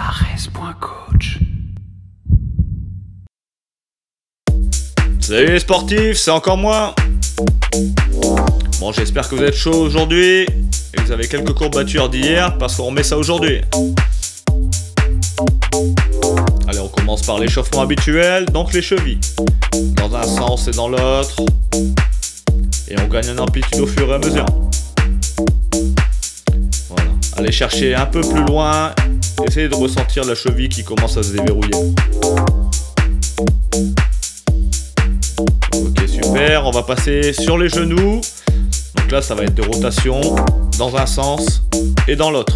Ares.coach. Salut les sportifs, c'est encore moi. Bon, j'espère que vous êtes chauds aujourd'hui et que vous avez quelques courbatures d'hier parce qu'on remet ça aujourd'hui. Allez, on commence par l'échauffement habituel, donc les chevilles. Dans un sens et dans l'autre. Et on gagne en amplitude au fur et à mesure. Voilà. Allez chercher un peu plus loin. Essayez de ressentir la cheville qui commence à se déverrouiller. Ok, super. On va passer sur les genoux. Donc là, ça va être des rotations dans un sens et dans l'autre.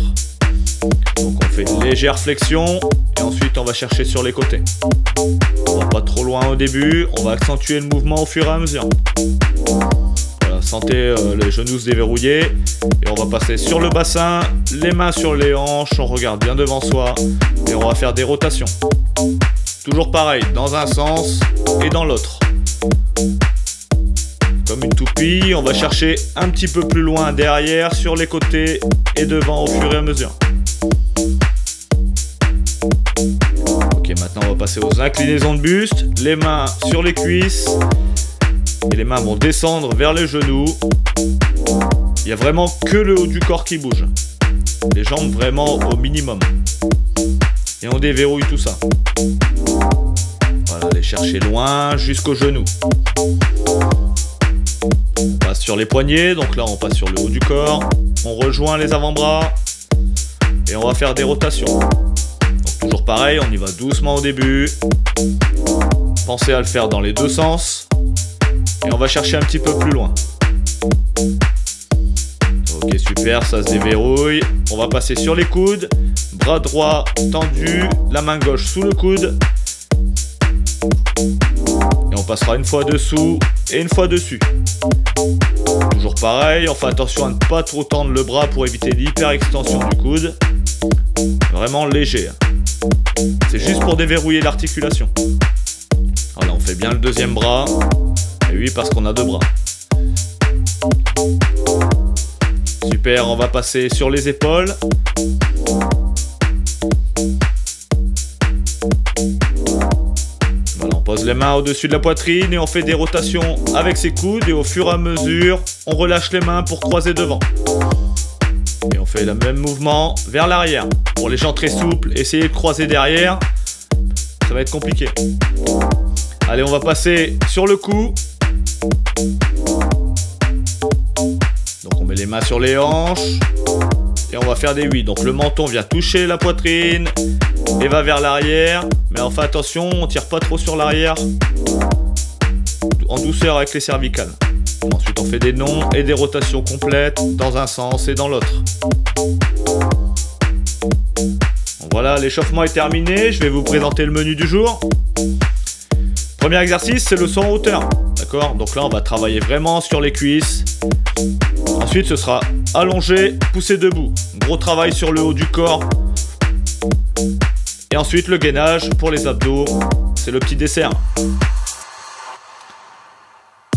Donc on fait une légère flexion et ensuite on va chercher sur les côtés. On va pas trop loin au début. On va accentuer le mouvement au fur et à mesure. Voilà, sentez les genoux se déverrouiller. Et on va passer sur le bassin, les mains sur les hanches, on regarde bien devant soi et on va faire des rotations. Toujours pareil, dans un sens et dans l'autre. Comme une toupie, on va chercher un petit peu plus loin derrière, sur les côtés et devant au fur et à mesure. Ok, maintenant on va passer aux inclinaisons de buste, les mains sur les cuisses et les mains vont descendre vers les genoux. Il n'y a vraiment que le haut du corps qui bouge. Les jambes vraiment au minimum. Et on déverrouille tout ça. Voilà, aller chercher loin jusqu'aux genoux. On passe sur les poignets, donc là on passe sur le haut du corps. On rejoint les avant-bras. Et on va faire des rotations. Donc toujours pareil, on y va doucement au début. Pensez à le faire dans les deux sens. Et on va chercher un petit peu plus loin. Ok, super, ça se déverrouille. On va passer sur les coudes. Bras droit tendu, la main gauche sous le coude. Et on passera une fois dessous et une fois dessus. Toujours pareil, on fait attention à ne pas trop tendre le bras pour éviter l'hyperextension du coude. Vraiment léger. C'est juste pour déverrouiller l'articulation. Voilà, on fait bien le deuxième bras. Et oui, parce qu'on a deux bras. Super, on va passer sur les épaules. Voilà, on pose les mains au-dessus de la poitrine et on fait des rotations avec ses coudes. Et au fur et à mesure, on relâche les mains pour croiser devant. Et on fait le même mouvement vers l'arrière. Pour les gens très souples, essayez de croiser derrière. Ça va être compliqué. Allez, on va passer sur le cou. Donc on met les mains sur les hanches et on va faire des 8. Donc le menton vient toucher la poitrine et va vers l'arrière. Mais on fait attention, on ne tire pas trop sur l'arrière. En douceur avec les cervicales. Ensuite on fait des nons et des rotations complètes dans un sens et dans l'autre. Voilà, l'échauffement est terminé. Je vais vous présenter le menu du jour. Premier exercice, c'est le saut en hauteur. D'accord? Donc là on va travailler vraiment sur les cuisses. Ensuite, ce sera allongé, poussé debout. Gros travail sur le haut du corps. Et ensuite, le gainage pour les abdos. C'est le petit dessert.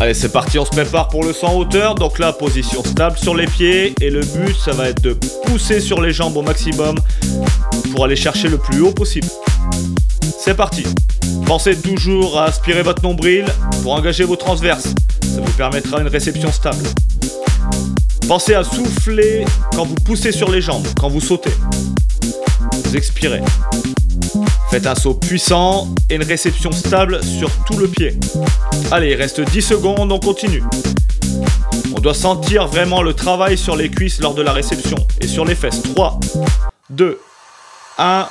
Allez, c'est parti, on se prépare pour le saut en hauteur. Donc là, position stable sur les pieds. Et le but, ça va être de pousser sur les jambes au maximum pour aller chercher le plus haut possible. C'est parti. Pensez toujours à aspirer votre nombril pour engager vos transverses. Ça vous permettra une réception stable. Pensez à souffler quand vous poussez sur les jambes, quand vous sautez. Vous expirez. Faites un saut puissant et une réception stable sur tout le pied. Allez, il reste 10 secondes, on continue. On doit sentir vraiment le travail sur les cuisses lors de la réception et sur les fesses. 3, 2, 1...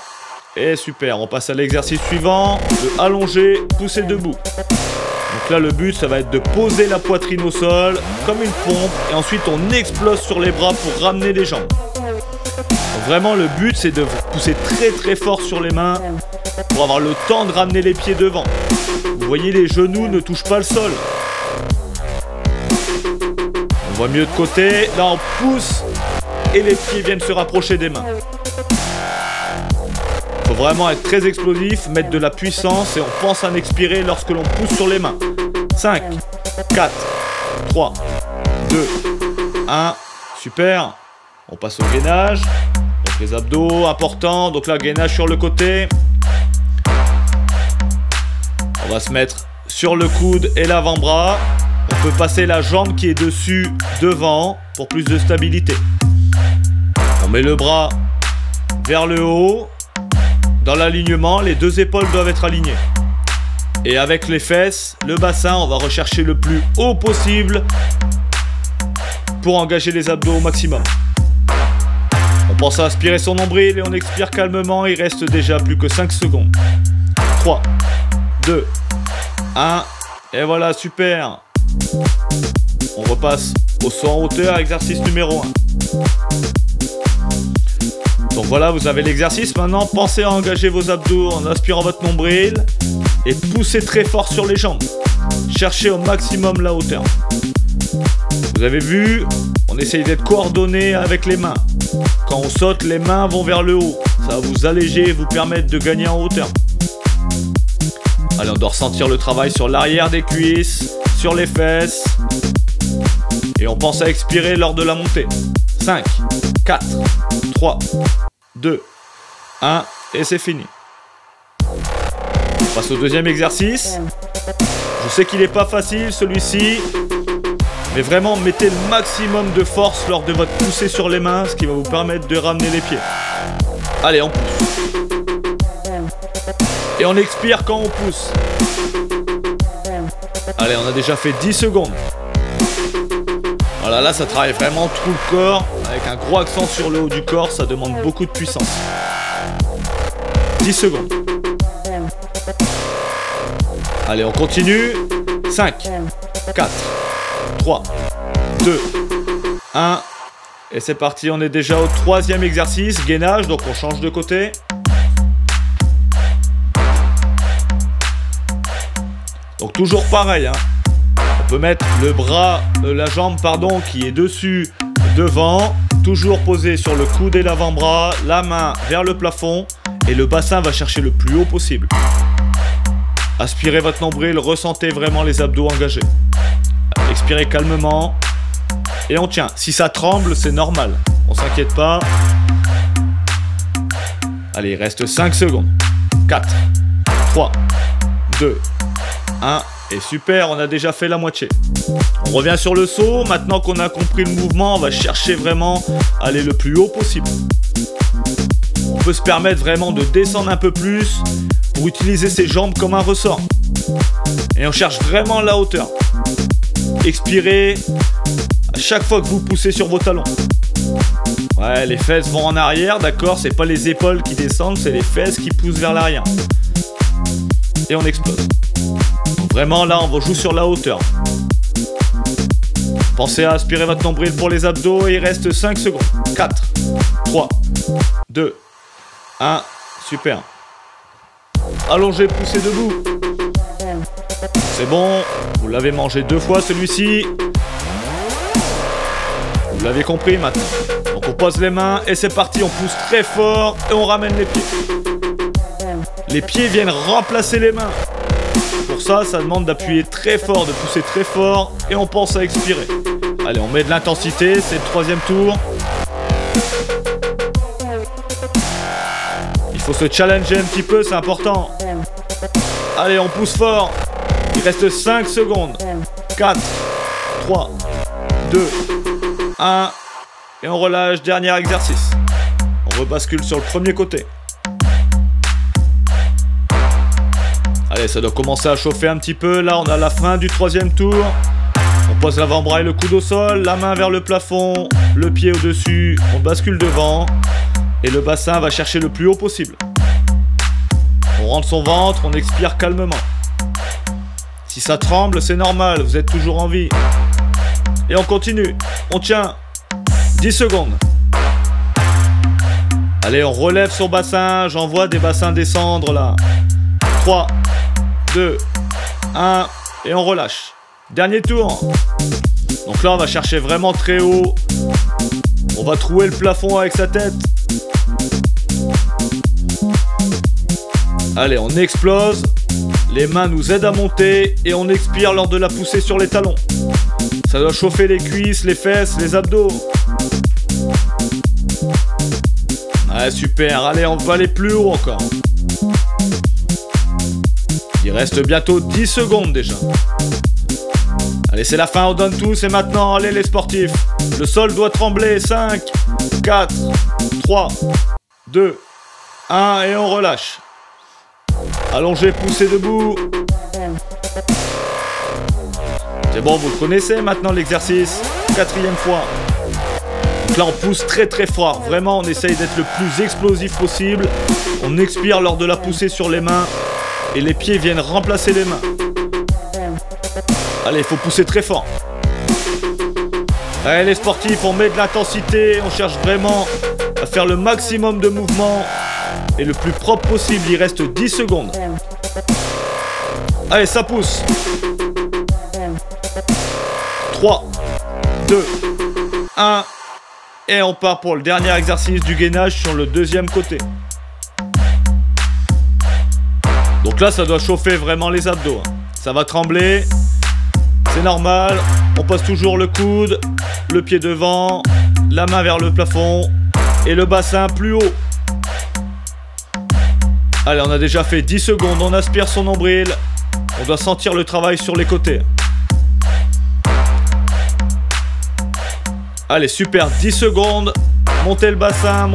Et super, on passe à l'exercice suivant, le allonger, pousser debout. Donc là, le but, ça va être de poser la poitrine au sol, comme une pompe, et ensuite on explose sur les bras pour ramener les jambes. Donc vraiment, le but, c'est de pousser très très fort sur les mains, pour avoir le temps de ramener les pieds devant. Vous voyez, les genoux ne touchent pas le sol. On voit mieux de côté, là on pousse, et les pieds viennent se rapprocher des mains. Il faut vraiment être très explosif, mettre de la puissance et on pense à en expirer lorsque l'on pousse sur les mains. 5, 4, 3, 2, 1. Super. On passe au gainage. Donc les abdos, important. Donc là, gainage sur le côté. On va se mettre sur le coude et l'avant-bras. On peut passer la jambe qui est dessus devant pour plus de stabilité. On met le bras vers le haut. Dans l'alignement, les deux épaules doivent être alignées. Et avec les fesses, le bassin, on va rechercher le plus haut possible pour engager les abdos au maximum. On pense à aspirer son nombril et on expire calmement. Il reste déjà plus que 5 secondes. 3, 2, 1. Et voilà, super. On repasse au saut en hauteur, exercice numéro 1. Donc voilà, vous avez l'exercice. Maintenant, pensez à engager vos abdos en aspirant votre nombril et poussez très fort sur les jambes. Cherchez au maximum la hauteur. Vous avez vu, on essaye d'être coordonné avec les mains. Quand on saute, les mains vont vers le haut. Ça va vous alléger et vous permettre de gagner en hauteur. Allez, on doit ressentir le travail sur l'arrière des cuisses, sur les fesses. Et on pense à expirer lors de la montée. 5, 4, 3, 2, 1. Et c'est fini. On passe au deuxième exercice. Je sais qu'il n'est pas facile celui-ci. Mais vraiment, mettez le maximum de force lors de votre poussée sur les mains, ce qui va vous permettre de ramener les pieds. Allez, on pousse. Et on expire quand on pousse. Allez, on a déjà fait 10 secondes. Voilà, là, ça travaille vraiment tout le corps, avec un gros accent sur le haut du corps, ça demande beaucoup de puissance. 10 secondes. Allez, on continue. 5, 4, 3, 2, 1. Et c'est parti, on est déjà au troisième exercice, gainage, donc on change de côté. Donc toujours pareil, hein. On peut mettre le bras, la jambe pardon, qui est dessus, devant, toujours posé sur le coude et l'avant-bras, la main vers le plafond et le bassin va chercher le plus haut possible. Aspirez votre nombril, ressentez vraiment les abdos engagés. Expirez calmement et on tient. Si ça tremble, c'est normal, on s'inquiète pas. Allez, il reste 5 secondes. 4, 3, 2, 1. Et super, on a déjà fait la moitié. On revient sur le saut. Maintenant qu'on a compris le mouvement, on va chercher vraiment à aller le plus haut possible. On peut se permettre vraiment de descendre un peu plus pour utiliser ses jambes comme un ressort. Et on cherche vraiment la hauteur. Expirez à chaque fois que vous poussez sur vos talons. Ouais, les fesses vont en arrière, d'accord? C'est pas les épaules qui descendent, c'est les fesses qui poussent vers l'arrière. Et on explose. Vraiment, là, on joue sur la hauteur. Pensez à aspirer votre nombril pour les abdos. Il reste 5 secondes. 4, 3, 2, 1. Super. Allongez, poussez debout. C'est bon. Vous l'avez mangé 2 fois, celui-ci. Vous l'avez compris maintenant. Donc, on pose les mains et c'est parti. On pousse très fort et on ramène les pieds. Les pieds viennent remplacer les mains. Pour ça, ça demande d'appuyer très fort, de pousser très fort et on pense à expirer. Allez, on met de l'intensité, c'est le troisième tour. Il faut se challenger un petit peu, c'est important. Allez, on pousse fort. Il reste 5 secondes. 4, 3, 2, 1. Et on relâche, dernier exercice. On rebascule sur le premier côté. Allez, ça doit commencer à chauffer un petit peu. Là, on a la fin du troisième tour. On pose l'avant-bras et le coude au sol, la main vers le plafond, le pied au-dessus, on bascule devant. Et le bassin va chercher le plus haut possible. On rentre son ventre, on expire calmement. Si ça tremble, c'est normal, vous êtes toujours en vie. Et on continue. On tient 10 secondes. Allez, on relève son bassin. J'en vois des bassins descendre là. 3, 2, 1. Et on relâche. Dernier tour. Donc là, on va chercher vraiment très haut. On va trouer le plafond avec sa tête. Allez, on explose. Les mains nous aident à monter. Et on expire lors de la poussée sur les talons. Ça doit chauffer les cuisses, les fesses, les abdos. Ah, super. Allez, on va aller plus haut encore. Il reste bientôt 10 secondes déjà. Allez, c'est la fin, on donne tout, c'est maintenant. Allez les sportifs. Le sol doit trembler. 5, 4, 3, 2, 1 et on relâche. Allongez, poussez debout. C'est bon, vous le connaissez maintenant l'exercice. 4e fois. Donc là, on pousse très très fort. Vraiment, on essaye d'être le plus explosif possible. On expire lors de la poussée sur les mains. Et les pieds viennent remplacer les mains. Allez, il faut pousser très fort. Allez les sportifs, on met de l'intensité. On cherche vraiment à faire le maximum de mouvements. Et le plus propre possible. Il reste 10 secondes. Allez, ça pousse. 3, 2, 1. Et on part pour le dernier exercice du gainage sur le deuxième côté. Donc là, ça doit chauffer vraiment les abdos. Ça va trembler. C'est normal. On passe toujours le coude, le pied devant, la main vers le plafond et le bassin plus haut. Allez, on a déjà fait 10 secondes. On aspire son nombril. On doit sentir le travail sur les côtés. Allez, super. 10 secondes. Montez le bassin,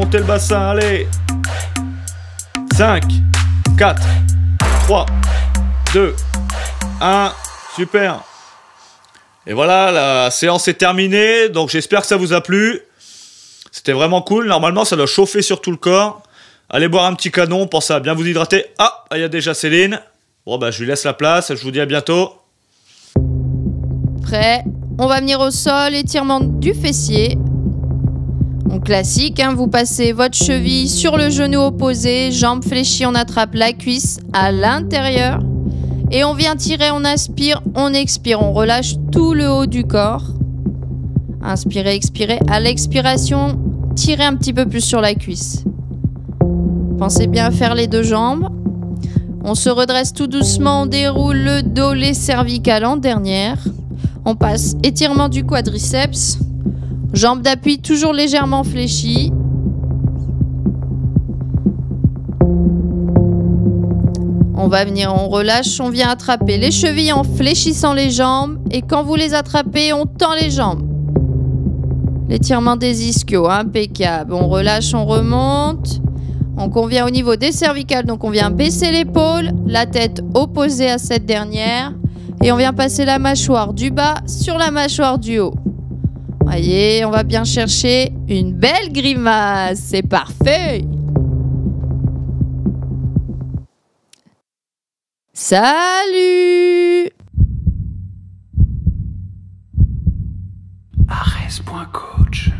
allez. 5, 4, 3, 2, 1. Super. Et voilà, la séance est terminée. Donc j'espère que ça vous a plu. C'était vraiment cool. Normalement, ça doit chauffer sur tout le corps. Allez boire un petit canon. Pensez à bien vous hydrater. Ah, il y a déjà Céline. Bon, bah, je lui laisse la place. Je vous dis à bientôt. Prêt? On va venir au sol, étirement du fessier. Donc classique, hein, vous passez votre cheville sur le genou opposé, jambes fléchies, on attrape la cuisse à l'intérieur. Et on vient tirer, on aspire, on expire, on relâche tout le haut du corps. Inspirez, expirez. À l'expiration, tirez un petit peu plus sur la cuisse. Pensez bien à faire les deux jambes. On se redresse tout doucement, on déroule le dos, les cervicales en dernière. On passe étirement du quadriceps. Jambes d'appui toujours légèrement fléchies. On va venir, on relâche, on vient attraper les chevilles en fléchissant les jambes. Et quand vous les attrapez, on tend les jambes. L'étirement des ischios, impeccable. On relâche, on remonte. Donc on vient au niveau des cervicales, donc on vient baisser l'épaule, la tête opposée à cette dernière. Et on vient passer la mâchoire du bas sur la mâchoire du haut. Voyez, on va bien chercher une belle grimace. C'est parfait. Salut! Ares.coach